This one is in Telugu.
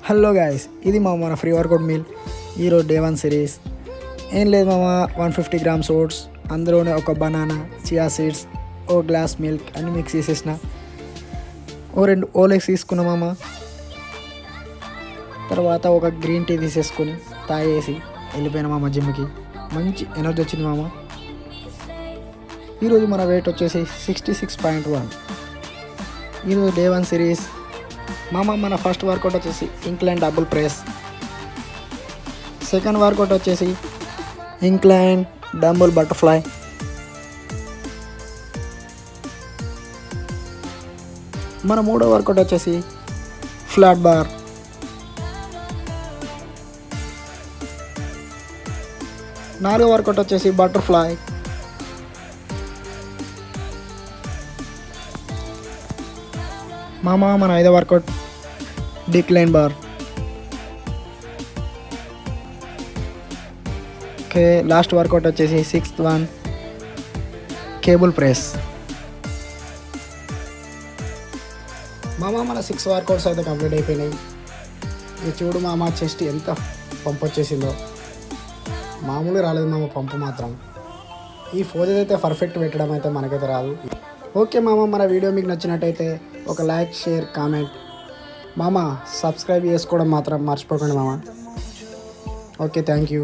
హలో గాయస్, ఇది మన ఫ్రీ వర్కౌట్ మీల్. ఈరోజు డే 1 సిరీస్. ఏం లేదు మామ, 150 గ్రామ్స్ ఓట్స్, అందులోనే ఒక బనానా, చియా సీడ్స్, ఓ గ్లాస్ మిల్క్ అన్ని మిక్స్ చేసేసిన. ఓ 2 ఓలెక్స్ తీసుకున్నా మామ. తర్వాత ఒక గ్రీన్ టీ తీసేసుకొని తాగేసి వెళ్ళిపోయినా మామ జిమ్కి. మంచి ఎనర్జీ వచ్చింది మామ. ఈరోజు మన వెయిట్ వచ్చేసి 66.1. ఈరోజు డే 1 సిరీస్. మన ఫస్ట్ వర్కౌట్ వచ్చేసి incline dumbbell press. Second workout వచ్చేసి ఇంక్లైన్ డంబుల్ బటర్ఫ్లై. మన మూడో వర్కౌట్ వచ్చేసి ఫ్లాట్ బార్. నాలుగో వర్కౌట్ వచ్చేసి బటర్ఫ్లై. మన ఐదో workout decline bar. Okay, last workout వచ్చేసి 6th వన్ కేబుల్ ప్రెస్. మన 6 వర్కౌట్స్ అయితే కంప్లీట్ అయిపోయినాయి. ఇది చూడు చెస్ట్ ఎంత పంపు వచ్చేసిందో. మామూలుగా రాలేదు పంపు మాత్రం. ఈ ఫోజ్ అయితే పర్ఫెక్ట్ పెట్టడం అయితే మనకైతే రాదు. ఓకే మన వీడియో మీకు నచ్చినట్టయితే ఒక లైక్, షేర్, కామెంట్. సబ్స్క్రైబ్ చేసుకోవడం మాత్రం మర్చిపోకండి ఓకే, థ్యాంక్ యూ.